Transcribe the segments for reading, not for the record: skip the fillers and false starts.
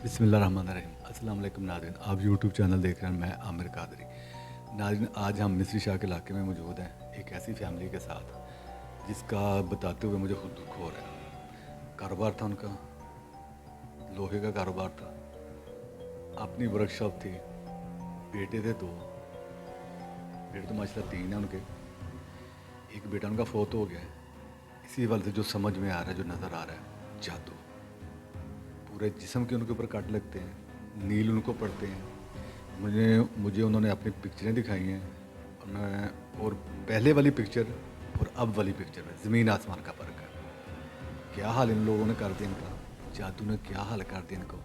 बिस्मिल्लाहिर्रहमानिर्रहीम। अस्सलाम वालेकुम नाज़रीन, आप यूट्यूब चैनल देख रहे हैं। मैं आमिर कादरी। नाज़रीन, आज हम मिस्री शाह के इलाके में मौजूद हैं, एक ऐसी फैमिली के साथ जिसका बताते हुए मुझे खुद दुख हो रहा है। कारोबार था उनका, लोहे का कारोबार था, अपनी वर्कशॉप थी, बेटे थे दो, बेटे तो माशाल्लाह तीन हैं उनके, एक बेटा उनका फोत हो गया है। इसी वजह से जो समझ में आ रहा है, जो नज़र आ रहा है, जादू पूरे जिस्म के उनके ऊपर कट लगते हैं, नील उनको पड़ते हैं। मुझे मुझे उन्होंने अपनी पिक्चरें दिखाई हैं और पहले वाली पिक्चर और अब वाली पिक्चर में ज़मीन आसमान का फ़र्क है। क्या हाल इन लोगों ने कर दिया, इनका जादू ने क्या हाल कर दिया इनको।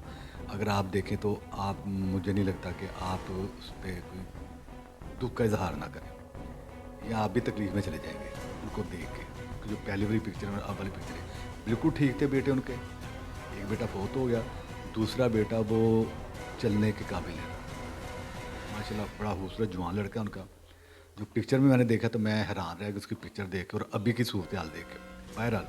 अगर आप देखें तो आप, मुझे नहीं लगता कि आप उस पर कोई दुख का इजहार ना करें, या आप भी तकलीफ में चले जाएंगे उनको देख के। क्योंकि जो पहली वाली पिक्चर और अब वाली पिक्चर है, बिल्कुल ठीक थे बेटे उनके। एक बेटा फोत हो गया, दूसरा बेटा वो चलने के काबिल है माशाल्लाह, बड़ा खूबसूरत जवान लड़का उनका। जो पिक्चर में मैंने देखा तो मैं हैरान रहा कि उसकी पिक्चर देख के और अभी की सूरत हाल देख के। बहरहाल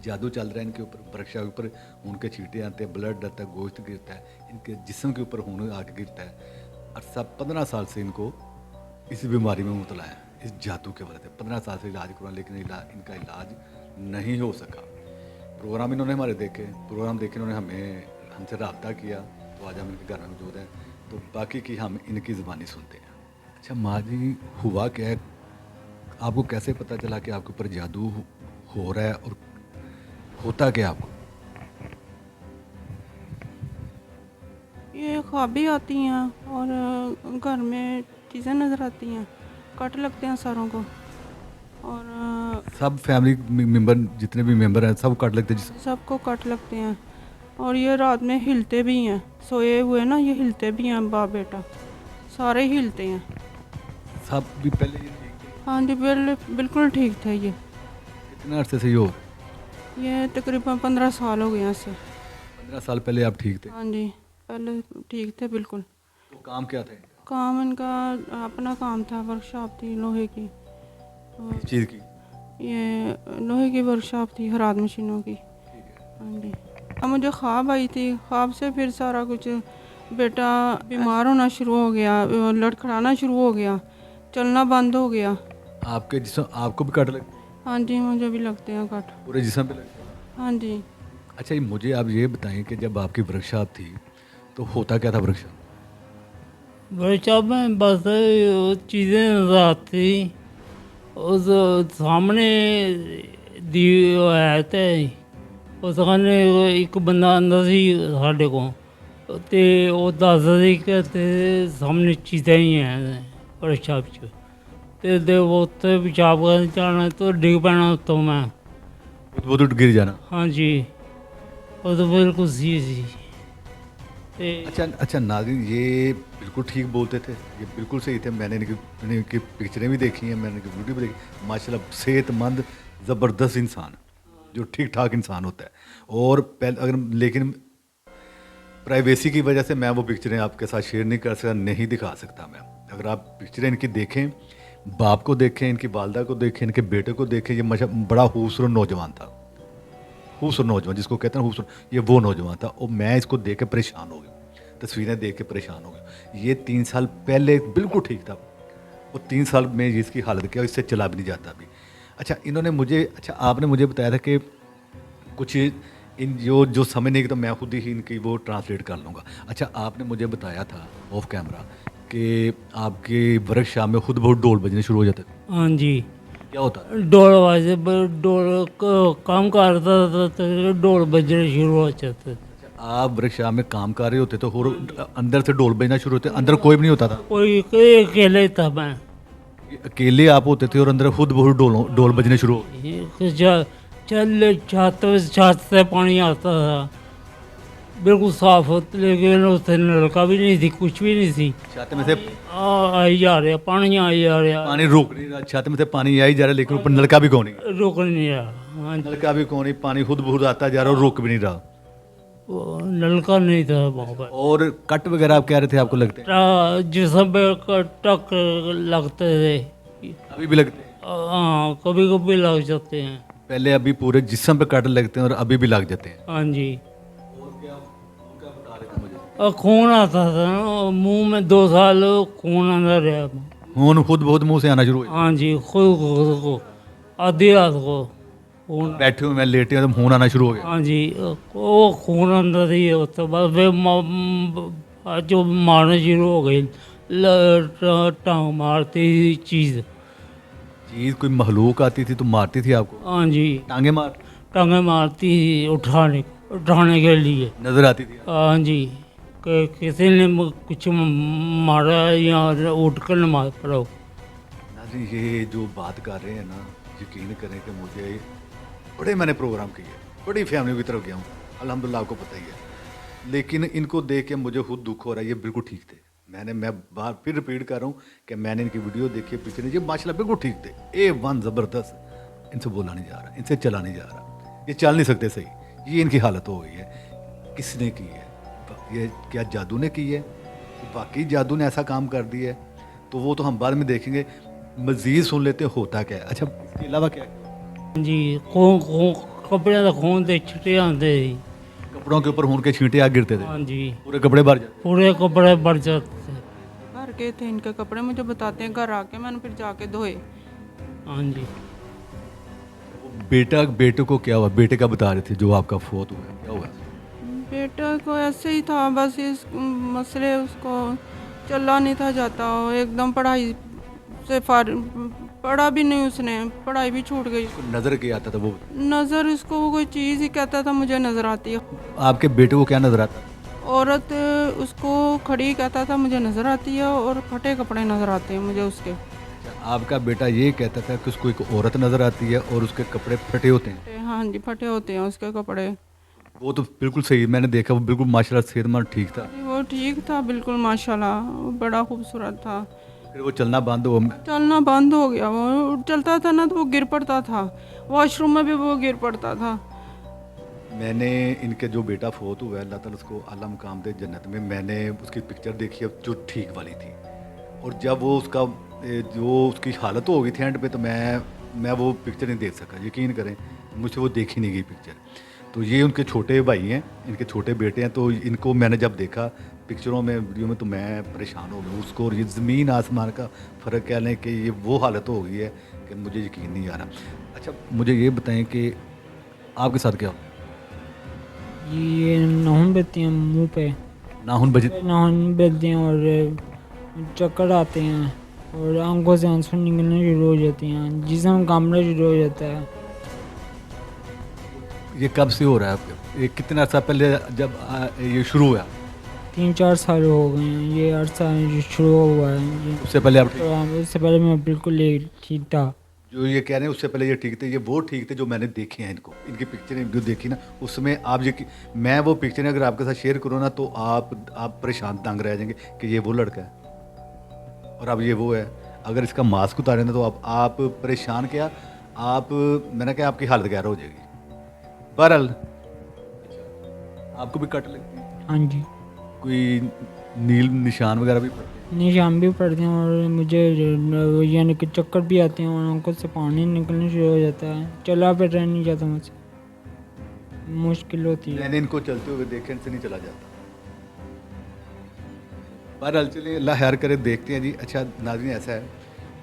जादू चल रहा है इनके ऊपर, वृक्षा के ऊपर उनके छींटे आते हैं, ब्लड आता है, गोश्त गिरता है, इनके जिस्म के ऊपर खून आके गिरता है। और सब 15 साल से इनको इस बीमारी में मुबतला है, इस जादू के वजह से। 15 साल से इलाज करवा, लेकिन इनका इलाज नहीं हो सका। प्रोग्राम इन्होंने हमारे देखे, प्रोग्राम देखे इन्होंने हमसे रब्ता किया, तो आज हम इनके घर में मौजूद हैं। तो बाकी की हम इनकी ज़बानी सुनते हैं। अच्छा माँ जी, हुआ क्या है, आपको कैसे पता चला कि आपके ऊपर जादू हो रहा है, और होता क्या आपको? ये ख्वाबें आती हैं और घर में चीज़ें नज़र आती हैं, कट लगते हैं सारों को। और सब फैमिली मेम्बर, जितने भी मेंबर हैं, सब काट लगते जिस सबको कट लगते हैं। और ये रात में हिलते भी हैं, सोए हुए ना ये हिलते भी हैं, बाप बेटा सारे हिलते हैं। सब भी पहले ये ठीक थे? हाँ जी, बिल्कुल ठीक थे ये। कितने अरसे से ये हो रहा है? ये तकरीबन 15 साल हो गए हैं इससे। 15 साल पहले आप ठीक थे? हाँ जी, पहले ठीक थे बिल्कुल। तो काम क्या था इनका? काम इनका अपना काम था, वर्कशॉप थी लोहे की। किस चीज़ की? ये लोहे की वर्कशॉप थी, हराद मशीनों की। ठीक है। हाँ जी। अब मुझे ख्वाब आई थी, ख्वाब से फिर सारा कुछ, बेटा बीमार होना शुरू हो गया, लड़खड़ाना शुरू हो गया, चलना बंद हो गया। आपके जिसम आपको भी काट लगते हैं? हाँ जी, मुझे भी लगते हैं कट। पूरे जिसम पे लगते हैं? हाँ जी। अच्छा, ये मुझे आप ये बताएं कि जब आपकी वर्कशॉप थी तो होता क्या था वर्कशॉप? वर्कशॉप में बस चीज़ें नज़र आती, उस सामने दी है ते उस कन्नै एक बंदा आंदा सी साढ़े को, ते ओह् दसदा सी कि ते सामने चीज़ां ही हैं वर्कशॉप च, ते उत्थे पेशाब करन जाना तो डिग पैना उत्तों मैं। वो तो गिर जाना। हाँ जी, वो तो बिल्कुल सी सी। ते अच्छा नाज़रीन, ये बिल्कुल ठीक बोलते थे, ये बिल्कुल सही थे। मैंने इनकी पिक्चरें भी देखी हैं, मैंने इनकी वीडियो भी देखी। माशाल्लाह सेहतमंद ज़बरदस्त इंसान, जो ठीक ठाक इंसान होता है। और पहले अगर, लेकिन प्राइवेसी की वजह से मैं वो पिक्चरें आपके साथ शेयर नहीं कर सकता, नहीं दिखा सकता मैं। अगर आप पिक्चरें इनकी देखें, बाप को देखें, इनकी वालदा को देखें, इनके बेटे को देखें, ये बड़ा खूबसूरत नौजवान था, खूबसूरत नौजवान जिसको कहते हैं खूबसूरत, ये वो नौजवान था। और मैं इसको देख के परेशान हो गया, तस्वीरें देख के परेशान हो गया। ये 3 साल पहले बिल्कुल ठीक था, वो 3 साल में इसकी हालत क्या, इससे चला भी नहीं जाता अभी। अच्छा इन्होंने मुझे, अच्छा आपने मुझे बताया था कि कुछ इन जो समझ नहीं, तो मैं खुद ही इनकी वो ट्रांसलेट कर लूँगा। अच्छा आपने मुझे बताया था ऑफ कैमरा कि आपके वर्कशॉप में खुद बहुत ढोल बजने शुरू हो जाते थे, हाँ जी, क्या होता है? डोल वाजे डोल काम करता था तो डोल बजने शुरू हो जाते थे। आप वर्कशॉप में काम कर रहे होते तो और अंदर से ढोल बजना शुरू होते, अंदर कोई भी नहीं होता था? कोई अकेले था मैं। ये अकेले आप होते थे और अंदर खुद बहुत ढोल बजने शुरू हो? चल छत से पानी आता था बिल्कुल साफ होता, लेकिन उससे नलका भी नहीं थी, कुछ भी नहीं थी। छत में से आई जा रहा पानी, आई जा रहा, पानी रुक नहीं रहा, छत में से पानी आ ही जा रहा है, लेकिन ऊपर नलका भी कौन नहीं, रुक नहीं रहा। हाँ जी, नलका भी कौन नहीं, पानी खुद बहुत आता जा रहा और रुक भी नहीं रहा। वो नलका नहीं था वहाँ पर। और कट वगैरह आप कह रहे थे आपको लगते हैं? जिसम पे टक लगते थे। अभी भी लगते हैं? हाँ, कभी कभी लग जाते हैं। पहले अभी पूरे जिस्म पे कट लगते हैं और अभी भी लग जाते हैं। हाँ जी, और क्या उनका बता रहे थे मुझे? और खून आता था ना मुंह में, 2 साल खून अंदर रहा। खून खुद बहुत मुंह से आना शुरू हुआ। हाँ जी, खुद को आधी रात को खून। बैठे हुए मैं लेटे हुए तो खून आना शुरू हो गया। हाँ जी, वो खून अंदर ही होता, बस वे जो मारने शुरू हो गई, टांग मारती चीज़। चीज कोई महलूक आती थी तो मारती थी आपको? हाँ जी, टांगे मार टांगे मारती उठाने के लिए। नजर आती थी? हाँ जी, कि किसी ने कुछ मारा या उठ कर न मार पड़ो। नाज़रीन, ये जो बात कर रहे हैं ना, यकीन करें कि मुझे बड़े मैंने प्रोग्राम किए, बड़ी फैमिली की तरफ गया हूँ, अल्हम्दुलिल्लाह आपको पता ही है। लेकिन इनको देख के मुझे खुद दुख हो रहा है। ये बिल्कुल ठीक थे। मैं बार फिर रिपीट कर रहा हूँ कि मैंने इनकी वीडियो देखी है पिछले, ये माशाल्लाह बिल्कुल ठीक थे, A1 ज़बरदस्त। इनसे बोला नहीं जा रहा, इनसे चला नहीं जा रहा, ये चल नहीं सकते सही। ये इनकी हालत हो गई है। किसने की है? ये क्या जादू ने की है? वाकई जादू ने ऐसा काम कर दिया है? तो वो तो हम बाद में देखेंगे। मज़ीद सुन लेते होता क्या है। अच्छा, इसके अलावा क्या है? जी, खून कपड़े का खून दे छिटे आते जी। कपड़ों के ऊपर खून के छींटे आ गिरते थे, हाँ जी, पूरे कपड़े भर जाते। पूरे कपड़े बढ़ जाते थे। घर के थे इनके कपड़े, मुझे बताते हैं, घर आके मैंने फिर जाके धोए। हाँ जी, बेटे को क्या हुआ? बेटे का बता रहे थे जो आपका फोत हुआ है, क्या हुआ? बेटा को ऐसे ही था, बस इस मसले, उसको चला नहीं था जाता, वो एकदम पढ़ाई से पढ़ा भी नहीं उसने, पढ़ाई भी छूट गई। नजर क्या आता था वो? नज़र उसको वो कोई चीज़ ही कहता था मुझे नज़र आती है। आपके बेटे को क्या नजर आता? औरत उसको खड़ी कहता था मुझे नज़र आती है, और फटे कपड़े नज़र आते हैं मुझे उसके। आपका बेटा ये कहता था कि उसको एक औरत नजर आती है और उसके कपड़े फटे होते हैं। हाँ जी, फटे होते हैं उसके कपड़े। वो तो बिल्कुल सही, मैंने देखा, वो बिल्कुल माशाल्लाह सेहतमंद ठीक था। वो ठीक था बिल्कुल माशाल्लाह, वो बड़ा खूबसूरत था। फिर वो चलना बंद हो। चलना बंद हो गया, वो चलता था ना तो वो गिर पड़ता था, वॉशरूम में भी वो गिर पड़ता था। मैंने इनके जो बेटा फोत हुआ है, अल्लाह ताला उसको आला मुकाम दे जन्नत में, मैंने उसकी पिक्चर देखी है जो ठीक वाली थी। और जब वो उसका जो उसकी हालत हो गई थी एंड पे, तो मैं वो पिक्चर नहीं देख सका। यकीन करें, मुझसे वो देखी नहीं गई पिक्चर। तो ये उनके छोटे भाई हैं, इनके छोटे बेटे हैं। तो इनको मैंने जब देखा पिक्चरों में, वीडियो में, तो मैं परेशान हो गया। उसको और ये ज़मीन आसमान का फ़र्क कह लें कि ये वो हालत हो गई है कि मुझे यकीन नहीं आ रहा। अच्छा, मुझे ये बताएं कि आपके साथ क्या होता ये नाखून बहती हैं मुंह पे, है? नाखून बज नाखून बहते हैं और चक्कर आते हैं और आंखों से आंसू निकलने शुरू हो जाते हैं, जिस्म कांपना शुरू हो जाता है। ये कब से हो रहा है आपके? ये कितना अर्सा पहले जब ये शुरू हुआ? 3-4 साल हो गए हैं, ये अरसा जो शुरू हुआ है ये। उससे पहले आप उससे पहले मैं बिल्कुल ठीक था। जो ये कह रहे हैं उससे पहले ये ठीक थे, ये वो ठीक थे जो मैंने देखे हैं इनको, इनकी पिक्चरें वीडियो देखी ना, उसमें आप ये मैं वो पिक्चरें अगर आपके साथ शेयर करूँ ना, तो आप परेशान तंग रह जाएंगे कि ये वो लड़का है और अब ये वो है। अगर इसका मास्क उतारें ना, तो आप परेशान क्या, आप, मैंने कहा आपकी हालत गैर हो जाएगी। बहरहाल, आपको भी कट लगती है? हाँ जी, कोई नील निशान वगैरह भी पड़ते हैं? निशान भी पड़ते हैं और मुझे यानी कि चक्कर भी आते हैं और आंखों से पानी निकलना शुरू हो जाता है, चला फिर रह नहीं जाता मुझसे, मुश्किल होती है। मैंने इनको चलते हुए देखे, इनसे नहीं चला जाता। बहरहाल चलिए, अल्लाह खैर करे, देखते हैं जी। अच्छा नाज़रीन, ऐसा है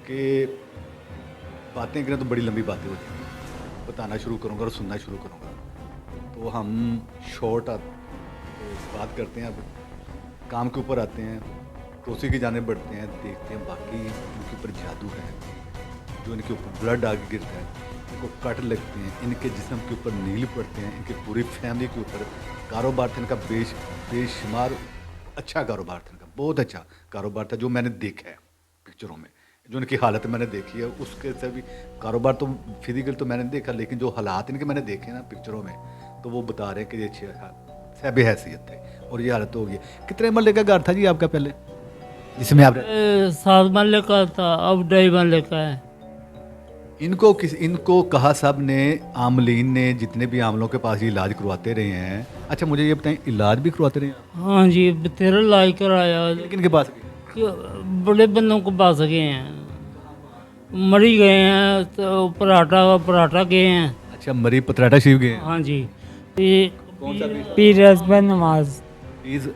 कि बातें करें तो बड़ी लंबी बातें हो जाएंगी, बताना शुरू करूँगा और सुनना शुरू करूँगा, तो हम शॉर्ट बात करते हैं। अब काम के ऊपर आते हैं, पड़ोसी की जाने बढ़ते हैं, देखते हैं बाकी इनके ऊपर जादू है, जो इनके ऊपर ब्लड आगे गिरता है, इनको कट लगते हैं, इनके जिस्म के ऊपर नील पड़ते हैं, इनकी पूरी फैमिली के ऊपर। कारोबार था इनका बेशुमार अच्छा कारोबार था इनका, बहुत अच्छा कारोबार था जो मैंने देखा है पिक्चरों में, जो इनकी हालत मैंने देखी है। उसके से भी कारोबार तो फिजिकल तो मैंने देखा, लेकिन जो हालात इनके मैंने देखे ना पिक्चरों में, तो वो बता रहे हैं कि ये अच्छी सहब हैसियत थे और ये हालत हो गई। कितने मरले का घर था जी आपका पहले, जिसमें आप 7 महले का था, अब 2.5 महले का है। इनको कहा साहब ने, आमलीन ने, जितने भी आमलों के पास ये इलाज करवाते रहे हैं। अच्छा मुझे ये बताएं, इलाज भी करवाते रहे हैं? हाँ जी, तेरा इलाज कराया, किन के पास? बड़े बंदों को पास गए हैं, मरी गए हैं, तो पराठा गए हैं। अच्छा, मरी पतराटा शिव गए हैं। हाँ जी, ये कौन सा पीर रज़बा नवाज। प्लीज़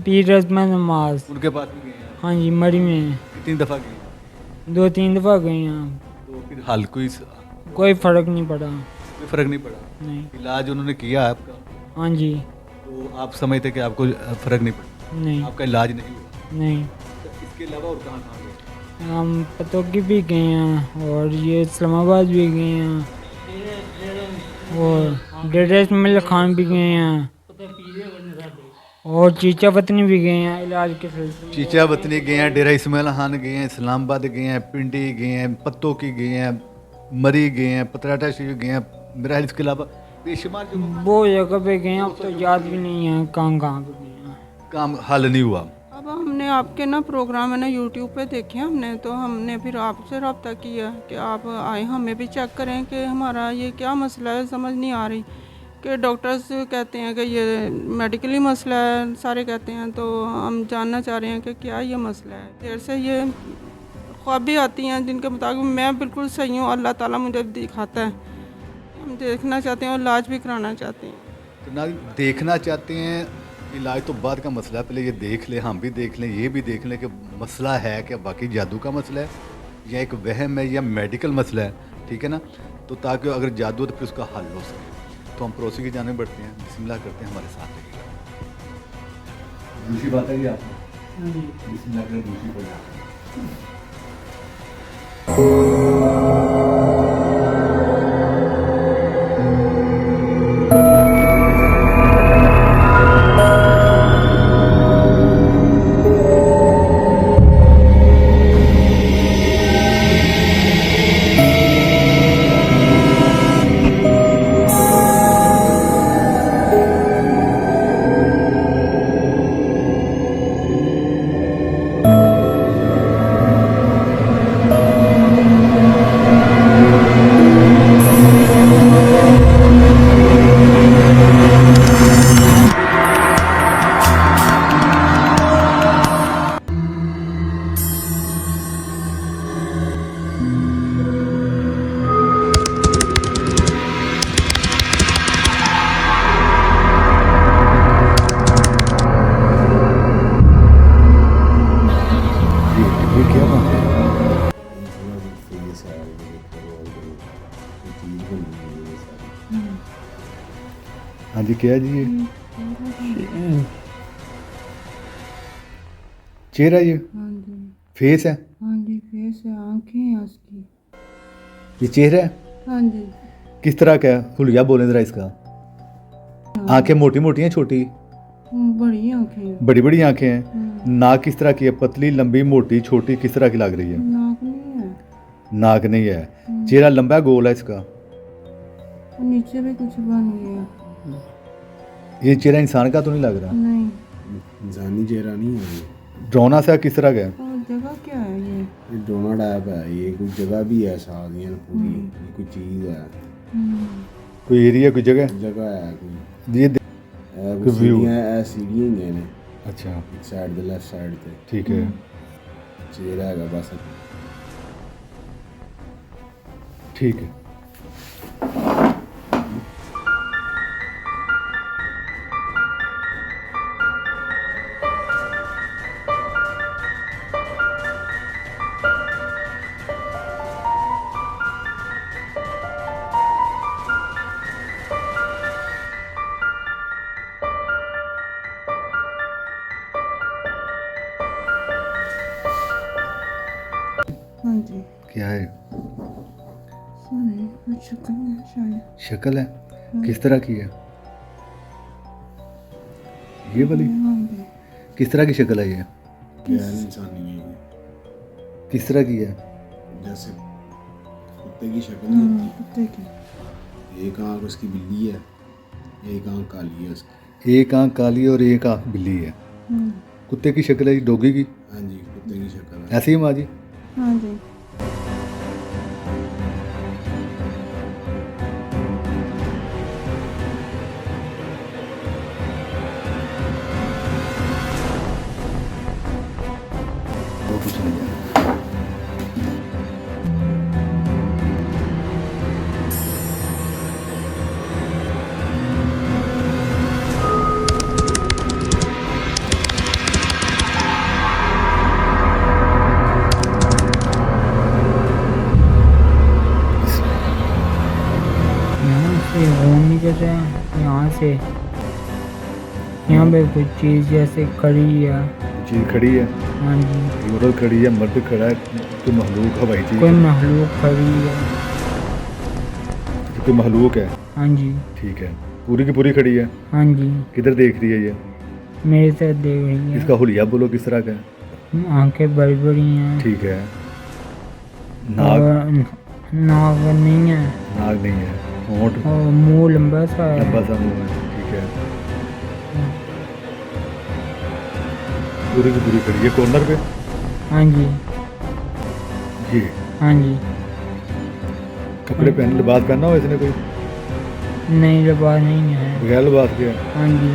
पीर रस्म नमाज। उनके पास भी गए हैं? हाँ जी, मरी में कितनी दफ़ा गए? 2-3 दफ़ा गए हैं, तो फिर हाल कोई कोई फ़र्क नहीं पड़ा। फ़र्क नहीं पड़ा? नहीं। इलाज उन्होंने किया आपका, हाँ जी। तो आप समझते कि आपको फ़र्क नहीं पड़ा? नहीं। आपका इलाज नहीं हुआ? नहीं। तो इसके अलावा और कहाँ कहाँ गए? हम पतोगी भी गए हैं और ये इस्लामाबाद भी गए हैं और डेरा इस्माइल खान भी गए हैं और चीचा वतनी भी गए हैं इलाज के सिलसिले में। चीचा वतनी गए हैं, डेरा इस्माइल खान गए हैं, इस्लामाबाद गए हैं, पिंडी गए हैं, पत्तों की गए हैं, मरी गए हैं, पतराटा शरीफ गए हैं, मेरा इसके अलावा बेशुमार जगहों वो जगह पे गए हैं, अब तो याद भी नहीं है कहाँ कहाँ पे गए हैं। काम हल नहीं हुआ। अब हमने आपके ना प्रोग्राम है ना यूट्यूब पे देखे हमने, तो हमने फिर आपसे रब्ता किया कि आप आए हमें भी चेक करें कि हमारा ये क्या मसला है, समझ नहीं आ रही। कि डॉक्टर्स कहते हैं कि ये मेडिकली मसला है, सारे कहते हैं, तो हम जानना चाह रहे हैं कि क्या ये मसला है। देर से ये ख्वाबें आती हैं जिनके मुताबिक मैं बिल्कुल सही हूँ, अल्लाह ताला मुझे दिखाता है। हम देखना चाहते हैं और इलाज भी कराना चाहते हैं। तो ना देखना चाहते हैं, इलाज तो बाद का मसला है, पहले ये देख लें, हम भी देख लें, ये भी देख लें कि मसला है क्या, बाकी जादू का मसला है या एक वहम है या मेडिकल मसला है, ठीक है ना। तो ताकि अगर जादू है तो फिर उसका हल हो सके। तो हम पड़ोसी की जाने बढ़ते हैं, बिस्मिल्लाह करते हैं, हमारे साथ रहिएगा। दूसरी बात है ये आपने बिस्मिल्लाह करें, दूसरी पर जाते हैं। ये क्या बात है? हाँ जी, क्या है जी ये? चेहरा ये हाँ जी, फेस है? हाँ जी, फेस है, आँखें हैं उसकी। ये चेहरा है? हाँ जी, किस तरह का है? हुलिया बोले जरा इसका। आंखें मोटी मोटी हैं, छोटी? बड़ी आँखें हैं। बड़ी बड़ी आंखें हैं। नाक किस तरह की है? पतली, लंबी, मोटी, छोटी, किस तरह की लग रही है? नाक नहीं है, नाक नहीं है। चेहरा लंबा है, गोल है इसका? और नीचे भी कुछ बन गया। ये चेहरा इंसान का तो नहीं लग रहा? नहीं। इंसानी चेहरा नहीं है ये। ड्रोना सा किस तरह का है? और जगह क्या है ये? ये डोना टाइप है, ये कोई जगह भी है साथ ये पूरी, ये कोई चीज़ है, कोई एरिया, कोई जगह? जगह है कोई। ये कोई कोई view। सीढ़ियाँ है, सीढ़ियाँ ही हैं अच्छा, एक साइड दे लेफ्ट साइड ते ठीक है। चेहरा है बस। ठीक है। हाँ जी, क्या है? सुनिए, कुछ शक्ल है शायद। शक्ल है? किस तरह की है? ये वाली? हाँ जी, किस तरह की शक्ल है ये? गैर इंसानी है ये, किस तरह की है? जैसे कुत्ते की शक्ल नहीं होती। कुत्ते की। एक आँख उसकी बिल्ली है, एक आँख काली है उसकी। एक आंख काली और एक आंख बिल्ली है। कुत्ते की शक्ल है, डोगी की? हाँ जी, कुत्ते की शक्ल है। ऐसी ही माँ जी? हाँ जी, वो कुछ नहीं है। से यहाँ पे कुछ चीज़ जैसे खड़ी है। चीज़ खड़ी है, हाँ जी, औरत खड़ी है, मर्द खड़ा है, कोई महलूक हवाई चीज़ कोई है, महलूक खड़ी है। कोई महलूक है। हाँ जी, ठीक है, पूरी की पूरी खड़ी है। हाँ जी, किधर देख रही है ये? मेरे साथ देख रही है। इसका हुलिया बोलो किस तरह का है? आंखें बड़ी बड़ी हैं ठीक है। नाक? और नाक नहीं है नाक नहीं है। होंठ? और मुंह लंबा सा है। लंबा सा मुंह है। ठीक है, पूरी की पूरी खड़ी है कॉर्नर पे। हाँ जी, ये हाँ जी, कपड़े पहन, लिबास पहना हो इसने कोई? नहीं लिबास नहीं है। बगैर लिबास के है। हाँ जी,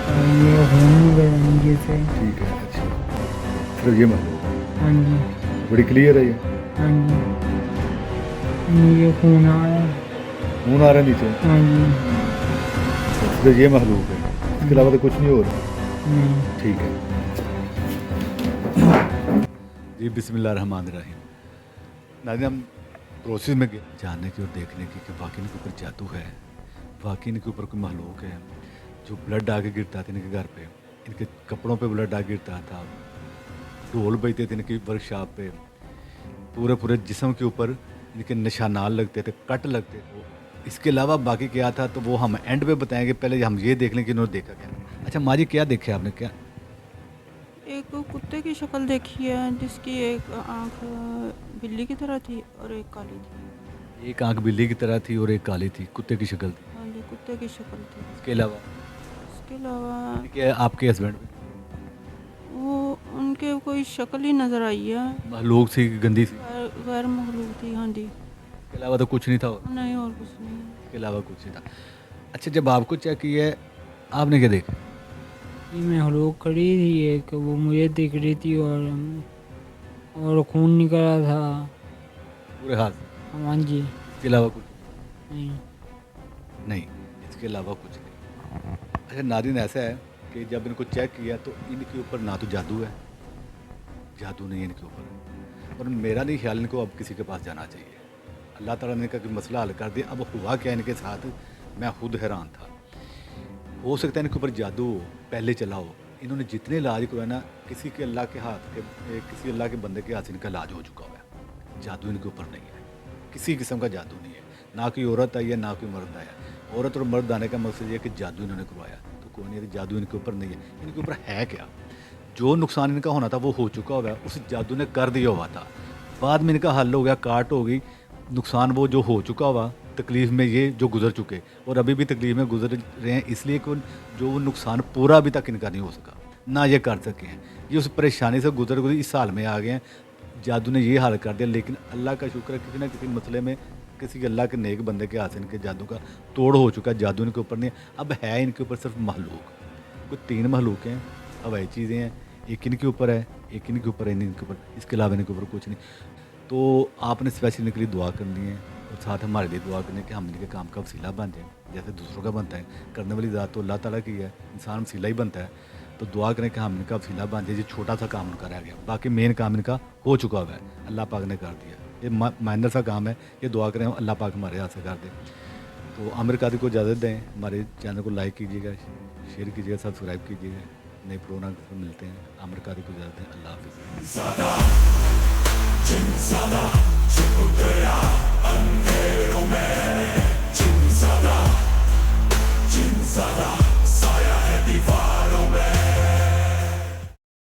और ये खून गंजे से। ठीक है, अच्छा, सिर्फ ये महलूक है। हाँ जी, बड़ी क्लियर है ये। हाँ जी, ये खून आ रहा है। खून आ रहा है नीचे। हाँ जी, सिर्फ ये महलूक है, इसके अलावा तो कुछ नहीं हो रहा। नहीं। ठीक है जी। बिस्मिल्लाहिर्रहमानिर्रहीम। नाज़रीन, हम प्रोसेस में गए जानने की और देखने की कि वाकई इनके ऊपर जादू है, वाकई इनके ऊपर कोई महलूक है जो ब्लड आके गिरता था इनके घर पे, इनके कपड़ों पे ब्लड आके गिरता था, ढोल बजते थे इनकी वर्कशॉप पे, पूरे पूरे जिस्म के ऊपर इनके निशानात लगते थे, कट लगते थे। इसके अलावा बाकी क्या था तो वो हम एंड पे बताएंगे, पहले हम ये देख लें कि इन्होंने देखा क्या। अच्छा माँ जी, क्या देखा आपने? क्या? एक कुत्ते की शक्ल देखी है जिसकी एक आंख बिल्ली की तरह थी और एक काली थी। एक आंख बिल्ली की तरह थी और एक काली थी, कुत्ते की शक्ल थी। हाँ जी, कुत्ते की शक्ल थी। इसके अलावा इसके अलावा क्या आपके हस्बैंड वो उनके कोई शक्ल ही नज़र आई है, महलूक सी, गंदी सी? गैर मखलूक थी। हाँ जी, इसके अलावा तो कुछ नहीं था और? नहीं और कुछ नहीं। इसके अलावा कुछ नहीं था। अच्छा, जब आपको चेक किया है आपने क्या देखा? ये महलूक खड़ी थी एक, वो मुझे दिख रही थी और खून निकल रहा था। पूरे हाथ से? हाँ जी, इसके अलावा कुछ नहीं। नहीं? इसके अलावा कुछ नहीं। अच्छा नाज़रीन, ऐसा है कि जब इनको चेक किया तो इनके ऊपर ना तो जादू है, जादू नहीं है इनके ऊपर, और मेरा नहीं ख्याल इनको अब किसी के पास जाना चाहिए। अल्लाह ताला ने कहा कि मसला हल कर दिया। अब हुआ क्या इनके साथ, मैं खुद हैरान था। हो सकता है इनके ऊपर जादू हो, पहले चला हो। इन्होंने जितने इलाज करवाए ना, किसी के अल्लाह के हाथ के, किसी अल्लाह के बंदे के हाथ से इनका इलाज हो चुका हुआ है। जादू इनके ऊपर नहीं है, किसी किस्म का जादू नहीं है। ना कोई औरत आई है, ना कोई मर्द आया। औरत और मर्द आने का मकसद ये है कि जादू इन्होंने करवाया, तो कोई नहीं, जादू इनके ऊपर नहीं है। इनके ऊपर है क्या? जो नुकसान इनका होना था वो हो चुका हुआ है, उस जादू ने कर दिया हुआ था। बाद में इनका हल हो गया, काट हो गई, नुकसान वो जो हो चुका हुआ, तकलीफ़ में ये जो गुजर चुके और अभी भी तकलीफ़ में गुजर रहे हैं, इसलिए कि जो वो नुकसान पूरा अभी तक इनका नहीं हो सका, ना ये कर सके हैं। ये उस परेशानी से गुजर गुजर इस हाल में आ गए हैं। जादू ने ये हाल कर दिया, लेकिन अल्लाह का शुक्र है किसी ना किसी मसले में किसी अल्लाह के नेक बंदे के हाथ से इनके जादू का तोड़ हो चुका है। जादू इनके ऊपर नहीं है, अब है इनके ऊपर सिर्फ महलूक। कोई 3 महलूक हैं, हवाई चीज़ें हैं, एक इनके ऊपर है, एक इनके ऊपर है, इनके ऊपर, इसके अलावा इनके ऊपर कुछ नहीं। तो आपने स्पेशली इनके लिए दुआ करनी है और साथ हमारे लिए दुआ करनी है कि हम इनके काम का वसीला बन जाए, जैसे दूसरों का बनता है। करने वाली ज़ात तो अल्लाह ताला की है, इंसान वसीला ही बनता है। तो दुआ करें कि हम इनका वसीला बन जाए। ये छोटा सा काम उनका रह गया, बाकी मेन काम इनका हो चुका हुआ है, अल्लाह पाक ने कर दिया। ये माइनर सा काम है, ये दुआ करें अल्लाह पाक हमारे हाथ से कर दे। तो आमिर कादरी को इजाज़त दें। हमारे चैनल को लाइक कीजिएगा, शेयर कीजिएगा, सब्सक्राइब कीजिएगा। नए प्रोग्राम से मिलते हैं। आमिर कादरी को इजाज़त दें। अल्लाह हाफ़िज़।